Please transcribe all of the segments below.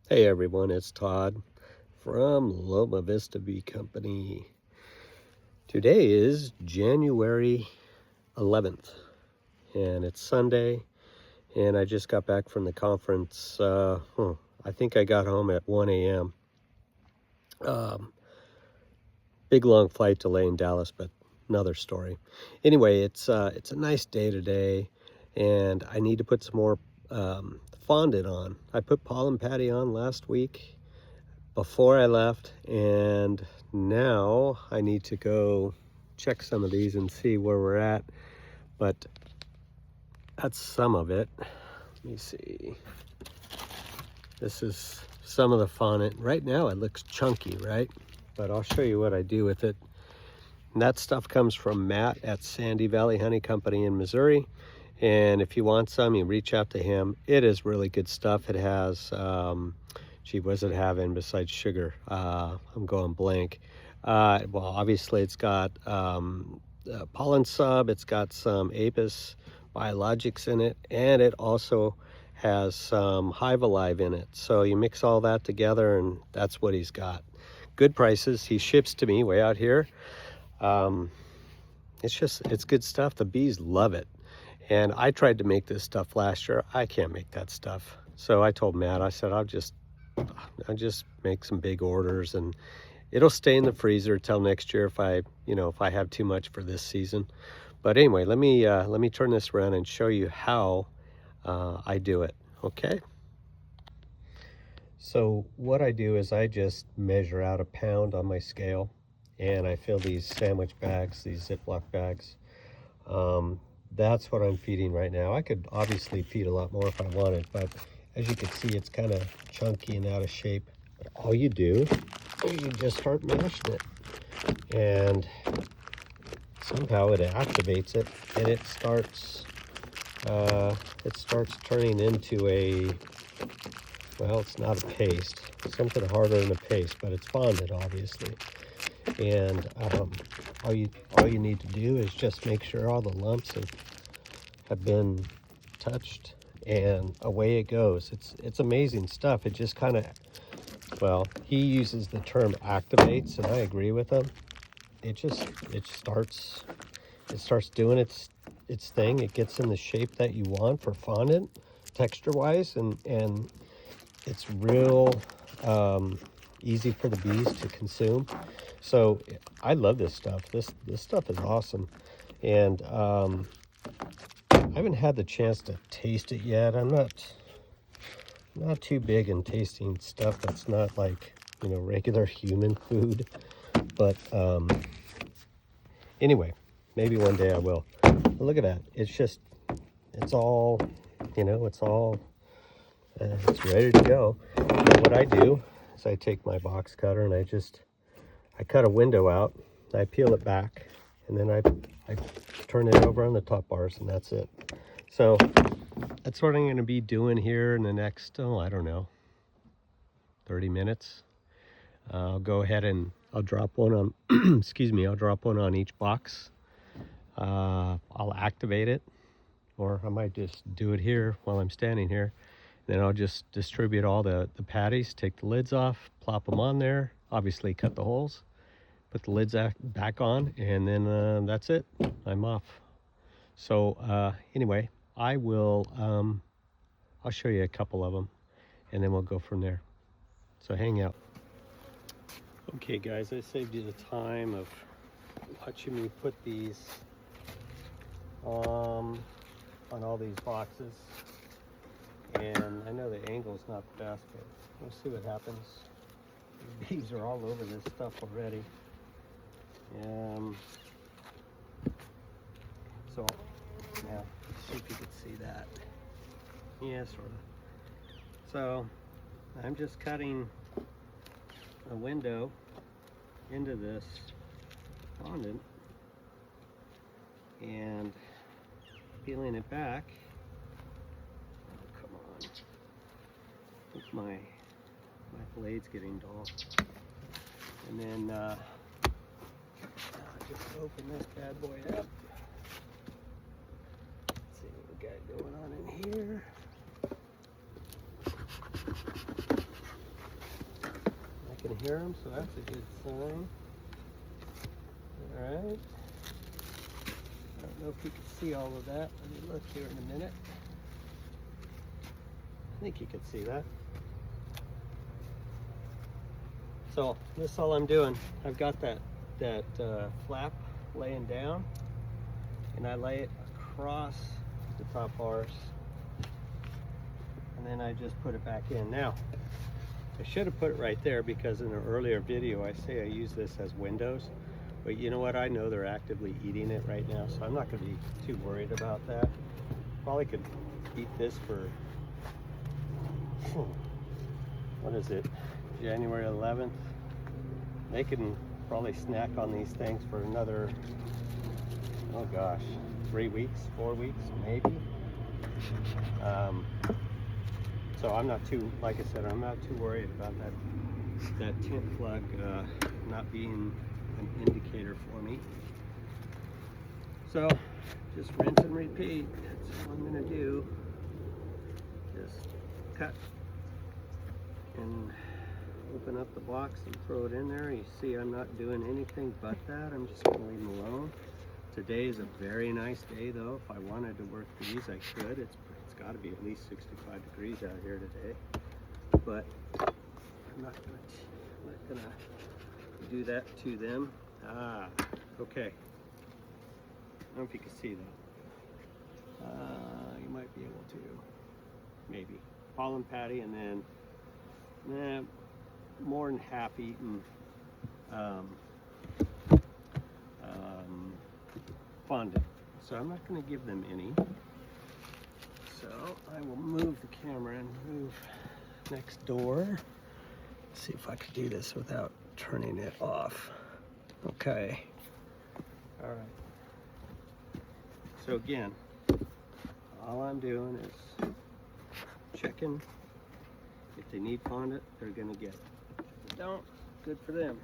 Hey everyone, it's Todd from Loma Vista Bee Company. Today is January 11th and it's Sunday, and I just got back from the conference. I think I got home at 1 a.m. Big long flight delay in Dallas, but another story. Anyway, it's a nice day today, and I need to put some more fondant on. I put pollen patty on last week before I left, and now I need to go check some of these and see where we're at, but that's some of it. Let me see. This is some of the fondant. Right now it looks chunky, right? But I'll show you what I do with it. And that stuff comes from Matt at Sandy Valley Honey Company in Missouri. And if you want some, you reach out to him. It is really good stuff. It has, gee, what does it have in besides sugar? I'm going blank. Well, obviously it's got pollen sub, it's got some apis biologics in it, and it also has some hive alive in it. So you mix all that together, and that's what he's got. Good prices. He ships to me way out here. It's good stuff. The bees love it. And I tried to make this stuff last year. I can't make that stuff. So I told Matt, I said, I'll just make some big orders, and it'll stay in the freezer till next year if I have too much for this season. But anyway, let me turn this around and show you how I do it. Okay. So what I do is I just measure out 1 pound on my scale, and I fill these sandwich bags, these Ziploc bags. That's what I'm feeding right now. I could obviously feed a lot more if I wanted, but as you can see, it's kind of chunky and out of shape. But all you do is you just start mashing it, and somehow it activates it, and it starts turning into a, well, it's not a paste, something harder than a paste, but it's fondant, obviously. And all you need to do is just make sure all the lumps have been touched, and away it goes. It's amazing stuff. It just kind of, well, he uses the term activates, and I agree with him. It starts doing its thing. It gets in the shape that you want for fondant, texture wise, and it's real easy for the bees to consume. So I love this stuff. This stuff is awesome. And I haven't had the chance to taste it yet. I'm not too big in tasting stuff that's not like, regular human food. But anyway, maybe one day I will. But look at that. It's all, it's ready to go. And what I do is I take my box cutter and I cut a window out, I peel it back, and then I turn it over on the top bars, and that's it. So that's what I'm going to be doing here in the next, I don't know, 30 minutes. I'll go ahead and I'll drop one on, excuse me, I'll drop one on each box. I'll activate it, or I might just do it here while I'm standing here. Then I'll just distribute all the patties, take the lids off, plop them on there, obviously cut the holes, put the lids back on, and then that's it. I'm off. So anyway, I'll show you a couple of them, and then we'll go from there. So hang out. Okay guys, I saved you the time of watching me put these on all these boxes. And I know the angle's not the best, but we'll see what happens. The bees are all over this stuff already. So, yeah, see if you can see that. Yeah, sort of. So, I'm just cutting a window into this fondant and peeling it back. My blade's getting dull. And then just open this bad boy up. Let's see what we got going on in here. hear them, so that's a good sign. All right. I don't know if you can see all of that. Let me look here in a minute. I think you can see that. So this is all I'm doing. I've got that flap laying down, and I lay it across the top bars, and then I just put it back in. Now, I should have put it right there because in an earlier video I say I use this as windows, but you know what? I know they're actively eating it right now, so I'm not going to be too worried about that. Probably could eat this for, what is it, January 11th. They can probably snack on these things for another, oh gosh, 3 weeks, 4 weeks, maybe. So I'm not too, like I said, I'm not too worried about that tent plug not being an indicator for me. So just rinse and repeat. That's what I'm gonna do. Just cut and open up the box and throw it in there. You see I'm not doing anything but that. I'm just gonna leave them alone. Today is a very nice day though. If I wanted to work these, I could. It's got to be at least 65 degrees out here today. But I'm not gonna do that to them. Okay. I don't know if you can see that. You might be able to, maybe. Pollen patty, and then more than half eaten fondant. So I'm not going to give them any. So I will move the camera and move next door. See if I could do this without turning it off. Okay. All right. So again, all I'm doing is checking. If they need fondant, they're going to get it. If they don't, good for them.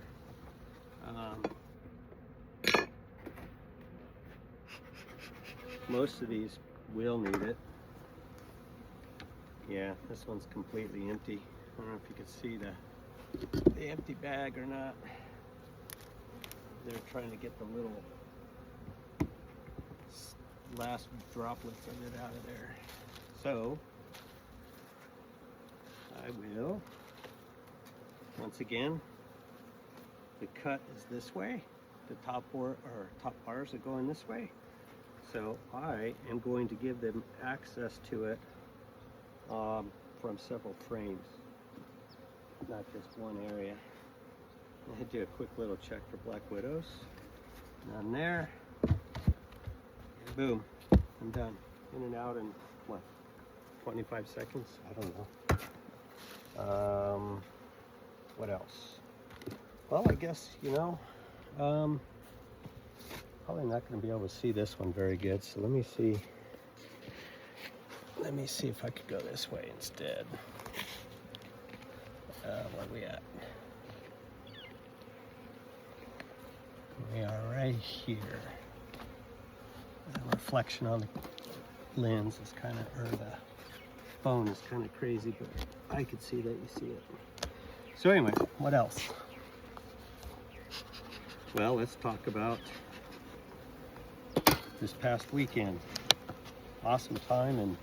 Most of these will need it. Yeah, this one's completely empty. I don't know if you can see the empty bag or not. They're trying to get the little last droplets of it out of there. So I will, once again, the cut is this way. The top bars are going this way. So I am going to give them access to it from several frames, not just one area. I do a quick little check for black widows. None there. And boom, I'm done. In and out in what, 25 seconds? I don't know. What else? Well, I guess, you know, probably not going to be able to see this one very good. So let me see if I could go this way instead. Where are we at? We are right here. The reflection on the lens is kind of, or the phone is kind of crazy, but I could see that you see it. So anyway, what else? Well, let's talk about this past weekend. Awesome time in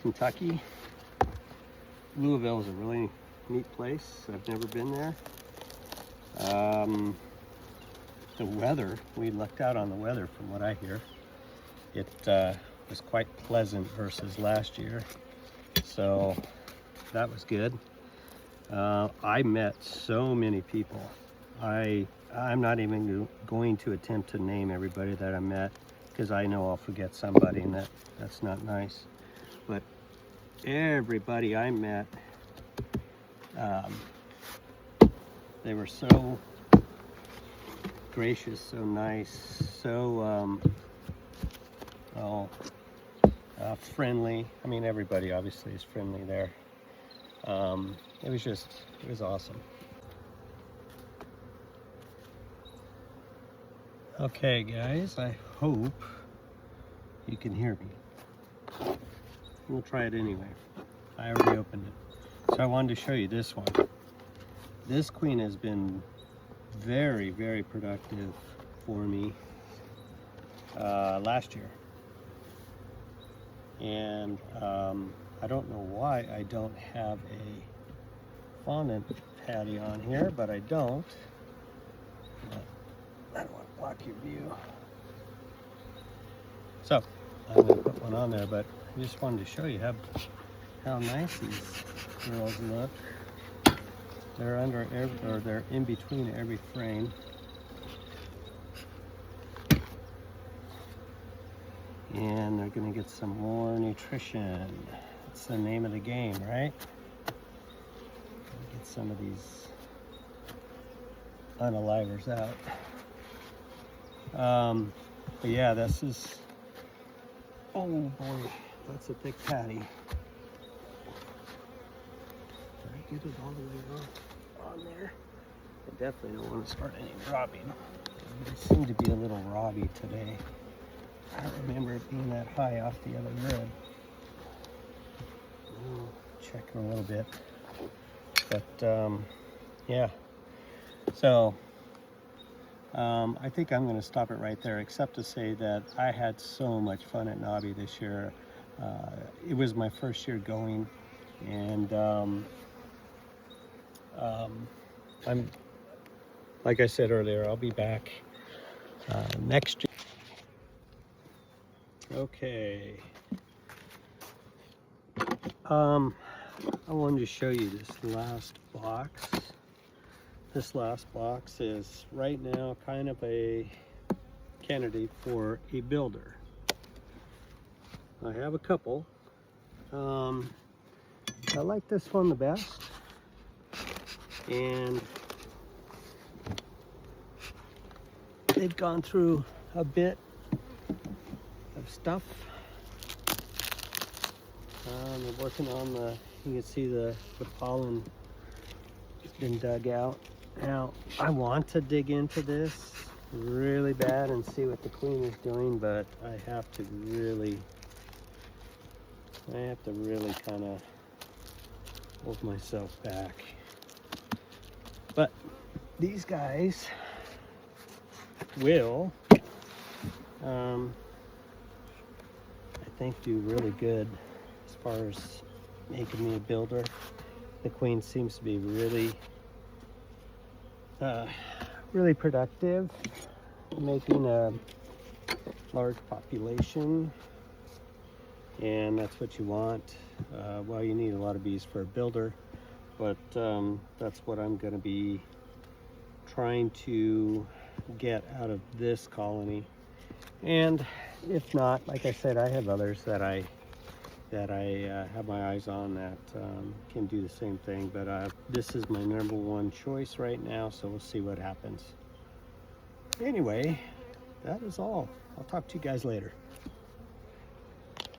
Kentucky. Louisville is a really neat place. I've never been there. The weather, we lucked out on the weather from what I hear. It was quite pleasant versus last year. So that was good. I met so many people. I'm not even going to attempt to name everybody that I met because I know I'll forget somebody, and that's not nice. But everybody I met, they were so gracious, so nice, so friendly. I mean, everybody obviously is friendly there. It was awesome. Okay guys, I hope you can hear me. We'll try it anyway. I already opened it. So I wanted to show you this one. This queen has been very, very productive for me last year. And I don't know why I don't have a fondant patty on here, but I don't. I don't want to block your view. So I'm going to put one on there, but I just wanted to show you how nice these girls look. They're under every, or they're in between every frame. And they're going to get some more nutrition. That's the name of the game, right? Get some of these unalivers out. But yeah, this is, oh boy, that's a thick patty. Did I get it all the way on there? I definitely don't want to start any robbing. They seem to be a little robby today. I don't remember it being that high off the other rib. Check a little bit. But yeah. So I think I'm going to stop it right there, except to say that I had so much fun at NAHBE this year. It was my first year going, and I'm, like I said earlier, I'll be back next year. Okay. I wanted to show you this last box. This last box is right now kind of a candidate for a builder. I have a couple. I like this one the best. And they've gone through a bit of stuff. They're working on the, you can see the pollen has been dug out. Now, I want to dig into this really bad and see what the queen is doing, but I have to really kind of hold myself back. But these guys will, I think, do really good as far as making me a builder. The queen seems to be really productive, making a large population, and that's what you want. Well, you need a lot of bees for a builder, but that's what I'm going to be trying to get out of this colony. And if not, like I said, I have others that I have my eyes on that can do the same thing, but this is my number one choice right now, so we'll see what happens. Anyway, that is all. I'll talk to you guys later.